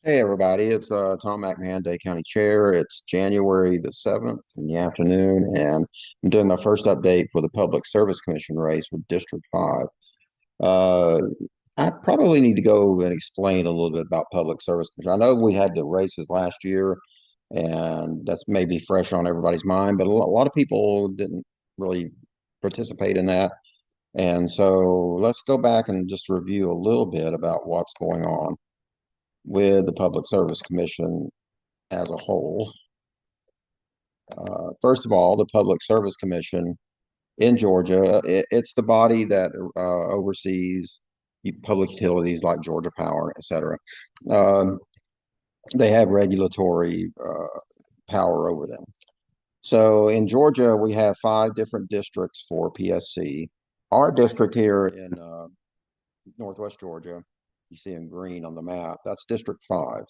Hey everybody, it's Tom McMahan, Dade County Chair. It's January the 7th in the afternoon, and I'm doing my first update for the Public Service Commission race for District 5. Uh, I probably need to go and explain a little bit about Public Service Commission. I know we had the races last year, and that's maybe fresh on everybody's mind, but a lot of people didn't really participate in that. And so let's go back and just review a little bit about what's going on with the Public Service Commission as a whole. First of all, the Public Service Commission in Georgia, it's the body that oversees public utilities like Georgia Power, et cetera. Um, they have regulatory power over them. So in Georgia, we have five different districts for PSC. Our district here in Northwest Georgia, you see in green on the map, that's District 5.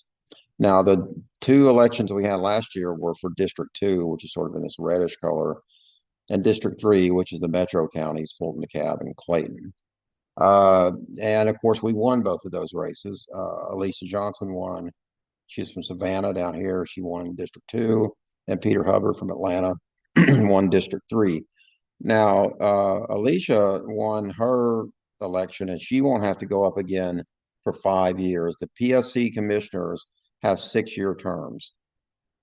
Now, the two elections we had last year were for District 2, which is sort of in this reddish color, and District 3, which is the metro counties, Fulton, DeKalb, and Clayton. Uh, and of course, we won both of those races. Elisa Johnson won. She's from Savannah down here. She won District 2. And Peter Hubbard from Atlanta won District 3. Now, Alicia won her election, and she won't have to go up again for 5 years. The PSC commissioners have 6 year terms.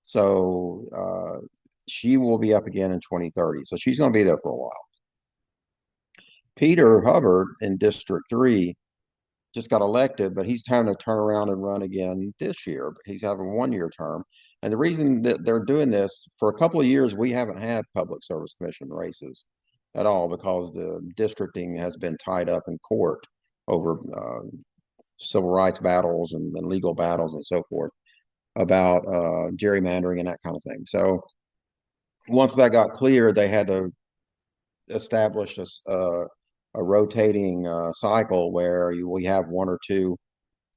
So she will be up again in 2030. So she's going to be there for a while. Peter Hubbard in District 3 just got elected, but he's having to turn around and run again this year. He's having a 1 year term. And the reason that they're doing this, for a couple of years, we haven't had Public Service Commission races at all because the districting has been tied up in court over civil rights battles and legal battles and so forth about gerrymandering and that kind of thing. So once that got clear, they had to establish a rotating cycle where we have one or two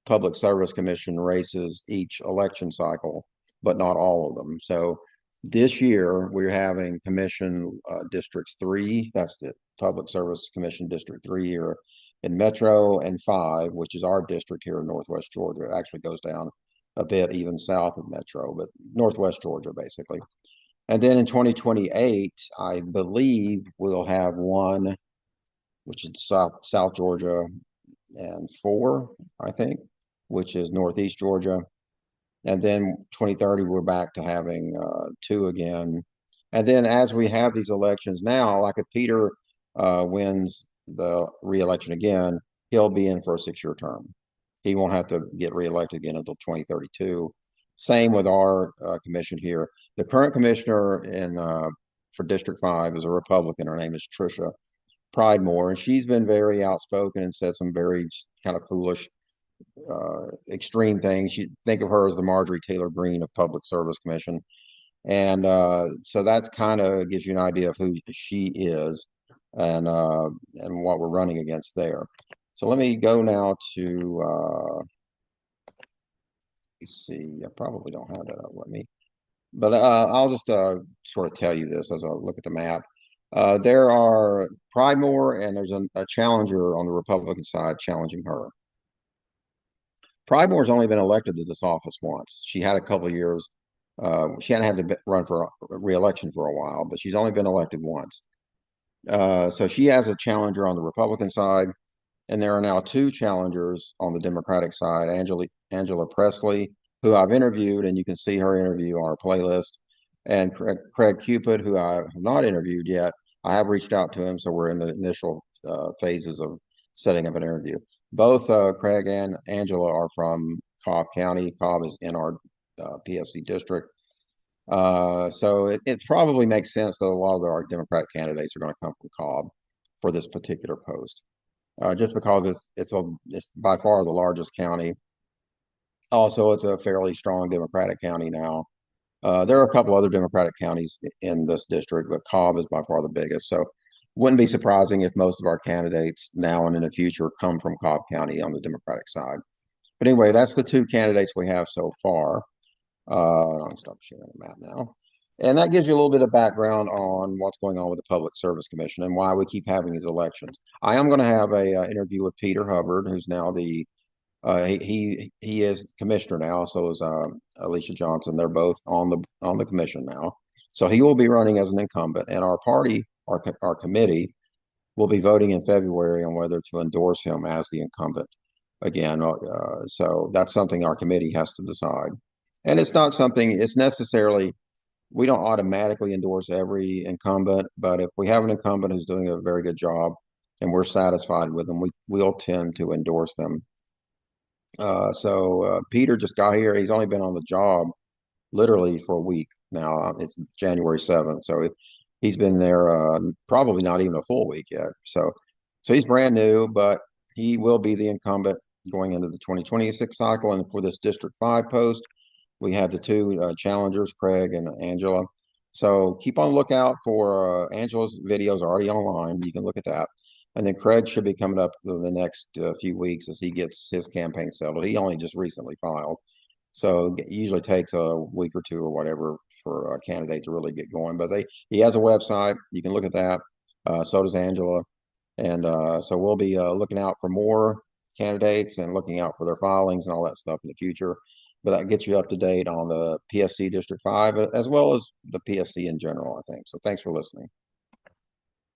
Public Service Commission races each election cycle, but not all of them. So this year we're having Commission Districts 3, that's the Public Service Commission District 3 here in Metro, and 5, which is our district here in Northwest Georgia. It actually goes down a bit even south of Metro, but Northwest Georgia basically. And then in 2028, I believe we'll have one, which is South Georgia, and 4, I think, which is Northeast Georgia. And then 2030, we're back to having two again. And then as we have these elections now, like if Peter wins the reelection again, he'll be in for a 6 year term. He won't have to get reelected again until 2032. Same with our commission here. The current commissioner in for District 5 is a Republican. Her name is Tricia Pridemore, and she's been very outspoken and said some very kind of foolish, extreme things. You think of her as the Marjorie Taylor Greene of Public Service Commission, and so that kind of gives you an idea of who she is and what we're running against there. So let me go now to let's see. I probably don't have that up. Let me, but I'll just sort of tell you this as I look at the map. There are Pridemore, and there's a challenger on the Republican side challenging her. Prymore's only been elected to this office once. She had a couple of years. She hadn't had to run for re-election for a while, but she's only been elected once. So she has a challenger on the Republican side, and there are now two challengers on the Democratic side. Angela Presley, who I've interviewed, and you can see her interview on our playlist, and Craig Cupid, who I have not interviewed yet. I have reached out to him, so we're in the initial phases of setting up an interview. Both Craig and Angela are from Cobb County. Cobb is in our PSC district. So it probably makes sense that a lot of our Democratic candidates are going to come from Cobb for this particular post, just because it's by far the largest county. Also, it's a fairly strong Democratic county now. There are a couple other Democratic counties in this district, but Cobb is by far the biggest. So wouldn't be surprising if most of our candidates now and in the future come from Cobb County on the Democratic side. But anyway, that's the two candidates we have so far. I'll stop sharing the map now. And that gives you a little bit of background on what's going on with the Public Service Commission and why we keep having these elections. I am going to have a interview with Peter Hubbard, who's now the He is commissioner now. So is Alicia Johnson. They're both on the commission now. So he will be running as an incumbent, and our party, our committee, will be voting in February on whether to endorse him as the incumbent again. So that's something our committee has to decide. And it's not something, it's necessarily, we don't automatically endorse every incumbent, but if we have an incumbent who's doing a very good job and we're satisfied with them, we'll tend to endorse them. Peter just got here. He's only been on the job literally for a week now. It's January 7th. He's been there probably not even a full week yet. So he's brand new, but he will be the incumbent going into the 2026 cycle. And for this District 5 post, we have the two challengers, Craig and Angela. So keep on the lookout for Angela's videos already online. You can look at that. And then Craig should be coming up in the next few weeks as he gets his campaign settled. He only just recently filed. So it usually takes a week or two or whatever for a candidate to really get going. But he has a website. You can look at that. So does Angela. And so we'll be looking out for more candidates and looking out for their filings and all that stuff in the future. But that gets you up to date on the PSC District 5 as well as the PSC in general, I think. So thanks for listening.